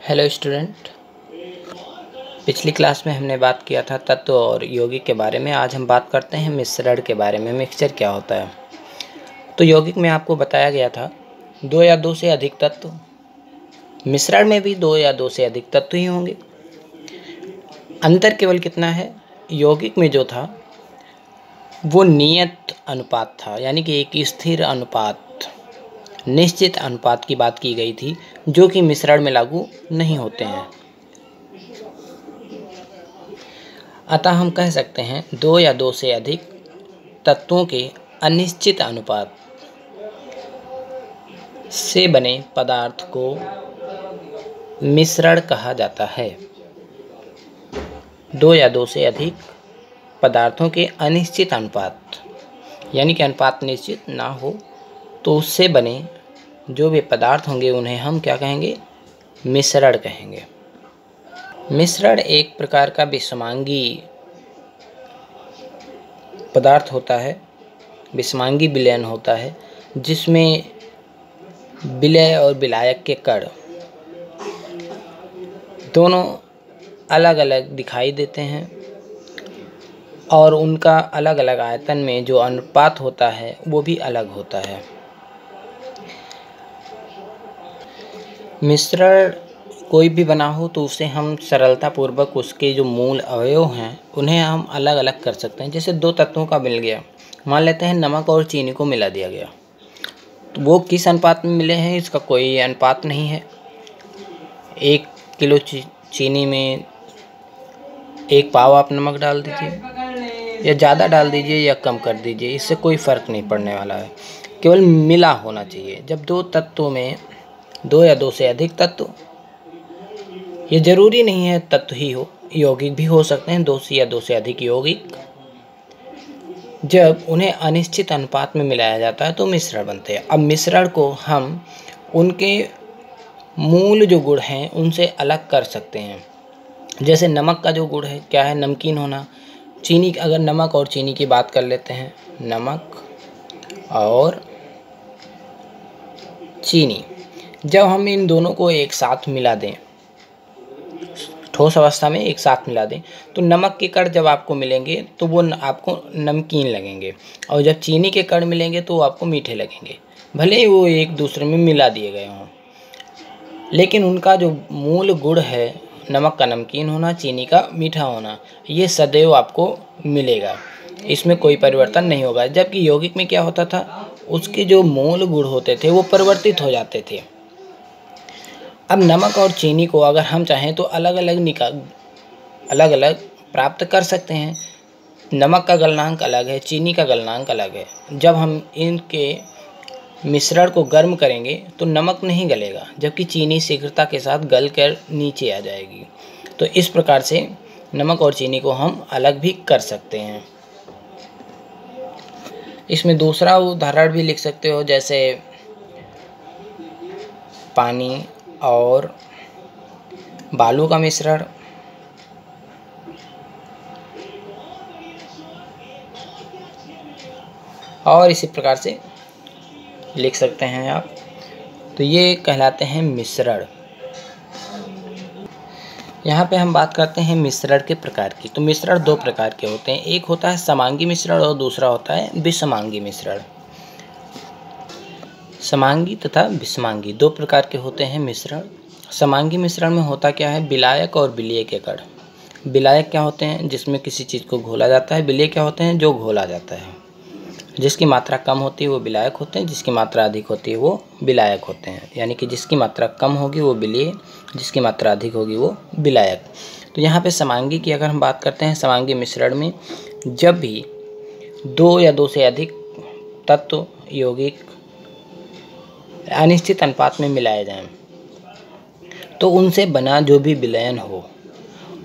Hello student. पिछली class में हमने बात किया था तत्व और यौगिक के बारे में। आज हम बात करते हैं मिश्रण के बारे में। मिक्सचर क्या होता है? तो यौगिक में आपको बताया गया था दो या दो से अधिक तत्व। मिश्रण में भी दो या दो से अधिक तत्व ही होंगे। अंतर केवल कितना है, यौगिक में जो था वो नियत अनुपात था, यानी कि एक स्थिर अनुपात, निश्चित अनुपात की बात की गई थी, जो कि मिश्रण में लागू नहीं होते हैं। अतः हम कह सकते हैं दो या दो से अधिक तत्वों के अनिश्चित अनुपात से बने पदार्थ को मिश्रण कहा जाता है। दो या दो से अधिक पदार्थों के अनिश्चित अनुपात, यानी कि अनुपात निश्चित ना हो, तो उससे बने जो भी पदार्थ होंगे उन्हें हम क्या कहेंगे? मिश्रण कहेंगे। मिश्रण एक प्रकार का विषमांगी पदार्थ होता है, विषमांगी विलयन होता है, जिसमें विलय और विलायक के कण दोनों अलग अलग दिखाई देते हैं और उनका अलग अलग आयतन में जो अनुपात होता है वो भी अलग होता है। मिश्रण कोई भी बना हो तो उसे हम सरलतापूर्वक उसके जो मूल अवयव हैं उन्हें हम अलग अलग कर सकते हैं। जैसे दो तत्वों का मिल गया, मान लेते हैं नमक और चीनी को मिला दिया गया, तो वो किस अनुपात में मिले हैं इसका कोई अनुपात नहीं है। 1 किलो चीनी में 1 पाव आप नमक डाल दीजिए, या ज़्यादा डाल दीजिए या कम कर दीजिए, इससे कोई फ़र्क नहीं पड़ने वाला है। केवल मिला होना चाहिए। जब दो तत्वों में दो या दो से अधिक तत्व, ये जरूरी नहीं है तत्व ही हो, यौगिक भी हो सकते हैं, दो से या दो से अधिक यौगिक, जब उन्हें अनिश्चित अनुपात में मिलाया जाता है तो मिश्रण बनते हैं। अब मिश्रण को हम उनके मूल जो गुण हैं उनसे अलग कर सकते हैं। जैसे नमक का जो गुण है क्या है? नमकीन होना। चीनी, अगर नमक और चीनी की बात कर लेते हैं, नमक और चीनी, जब हम इन दोनों को एक साथ मिला दें, ठोस अवस्था में एक साथ मिला दें, तो नमक के कण जब आपको मिलेंगे तो वो आपको नमकीन लगेंगे, और जब चीनी के कण मिलेंगे तो वो आपको मीठे लगेंगे, भले ही वो एक दूसरे में मिला दिए गए हों। लेकिन उनका जो मूल गुण है, नमक का नमकीन होना, चीनी का मीठा होना, ये सदैव आपको मिलेगा, इसमें कोई परिवर्तन नहीं होगा। जबकि यौगिक में क्या होता था, उसके जो मूल गुण होते थे वो परिवर्तित हो जाते थे। अब नमक और चीनी को अगर हम चाहें तो अलग अलग प्राप्त कर सकते हैं। नमक का गलनांक अलग है, चीनी का गलनांक अलग है। जब हम इनके मिश्रण को गर्म करेंगे तो नमक नहीं गलेगा, जबकि चीनी शीघ्रता के साथ गल कर नीचे आ जाएगी। तो इस प्रकार से नमक और चीनी को हम अलग भी कर सकते हैं। इसमें दूसरा उदाहरण भी लिख सकते हो, जैसे पानी और बालू का मिश्रण, और इसी प्रकार से लिख सकते हैं आप। तो ये कहलाते हैं मिश्रण। यहाँ पे हम बात करते हैं मिश्रण के प्रकार की। तो मिश्रण दो प्रकार के होते हैं, एक होता है समांगी मिश्रण और दूसरा होता है विषमांगी मिश्रण। समांगी तथा विषमांगी दो प्रकार के होते हैं मिश्रण। समांगी मिश्रण में होता क्या है, विलायक और विलेय के कण। विलायक क्या होते हैं? जिसमें किसी चीज़ को घोला जाता है। विलेय क्या होते हैं? जो घोला जाता है। जिसकी मात्रा कम होती है वो विलायक होते हैं, जिसकी मात्रा अधिक होती है वो विलायक होते हैं। यानी कि जिसकी मात्रा कम होगी वो विलेय, जिसकी मात्रा अधिक होगी वो विलायक। तो यहाँ पे समांगी की अगर हम बात करते हैं, समांगी मिश्रण में जब भी दो या दो से अधिक तत्व यौगिक अनिश्चित अनुपात में मिलाए जाएं, तो उनसे बना जो भी विलयन हो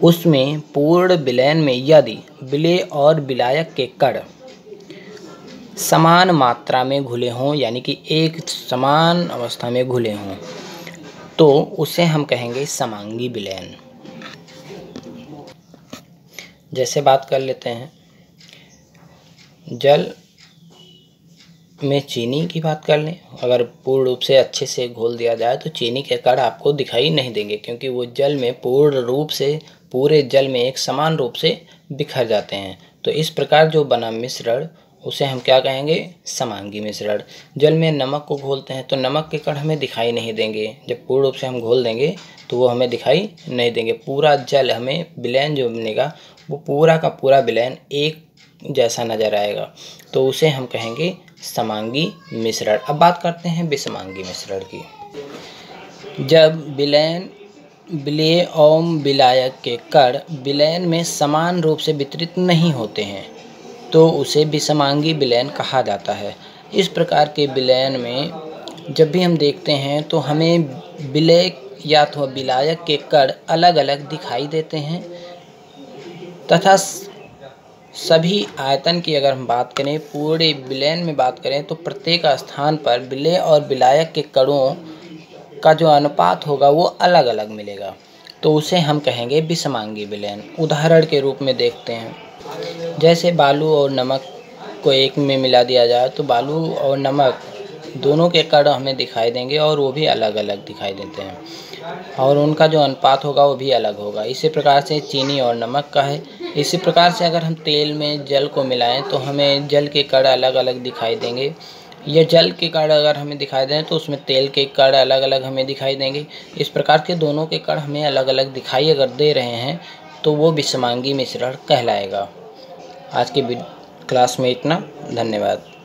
उसमें पूर्ण विलयन में यदि विलेय और विलायक के कण समान मात्रा में घुले हों, यानी कि एक समान अवस्था में घुले हों, तो उसे हम कहेंगे समांगी विलयन। जैसे बात कर लेते हैं, जल में चीनी की बात कर लें, अगर पूर्ण रूप से अच्छे से घोल दिया जाए तो चीनी के कण आपको दिखाई नहीं देंगे, क्योंकि वो जल में पूर्ण रूप से, पूरे जल में एक समान रूप से बिखर जाते हैं। तो इस प्रकार जो बना मिश्रण उसे हम क्या कहेंगे? समांगी मिश्रण। जल में नमक को घोलते हैं तो नमक के कण हमें दिखाई नहीं देंगे। जब पूर्ण रूप से हम घोल देंगे तो वो हमें दिखाई नहीं देंगे। पूरा जल, हमें विलयन जो बनेगा वो पूरा का पूरा विलयन एक जैसा नजर आएगा, तो उसे हम कहेंगे समांगी मिश्रण। अब बात करते हैं विषमांगी मिश्रण की। जब विलयन, विलेय एवं विलायक के कण विलयन में समान रूप से वितरित नहीं होते हैं तो उसे विषमांगी विलयन कहा जाता है। इस प्रकार के विलयन में जब भी हम देखते हैं तो हमें विलेय या तो विलायक के कण अलग अलग दिखाई देते हैं, तथा सभी आयतन की अगर हम बात करें, पूरे विलयन में बात करें, तो प्रत्येक स्थान पर विलेय और विलायक के कणों का जो अनुपात होगा वो अलग अलग मिलेगा, तो उसे हम कहेंगे विषमांगी विलयन। उदाहरण के रूप में देखते हैं, जैसे बालू और नमक को एक में मिला दिया जाए तो बालू और नमक दोनों के कण हमें दिखाई देंगे और वो भी अलग अलग दिखाई देते हैं, और उनका जो अनुपात होगा वो भी अलग होगा। इसी प्रकार से चीनी और नमक का है। इसी प्रकार से अगर हम तेल में जल को मिलाएं तो हमें जल के कण अलग अलग दिखाई देंगे, या जल के कण अगर हमें दिखाई दें तो उसमें तेल के कण अलग अलग हमें दिखाई देंगे। इस प्रकार के दोनों के कण हमें अलग अलग दिखाई अगर दे रहे हैं तो वो विषमांगी मिश्रण कहलाएगा। आज की क्लास में इतना, धन्यवाद।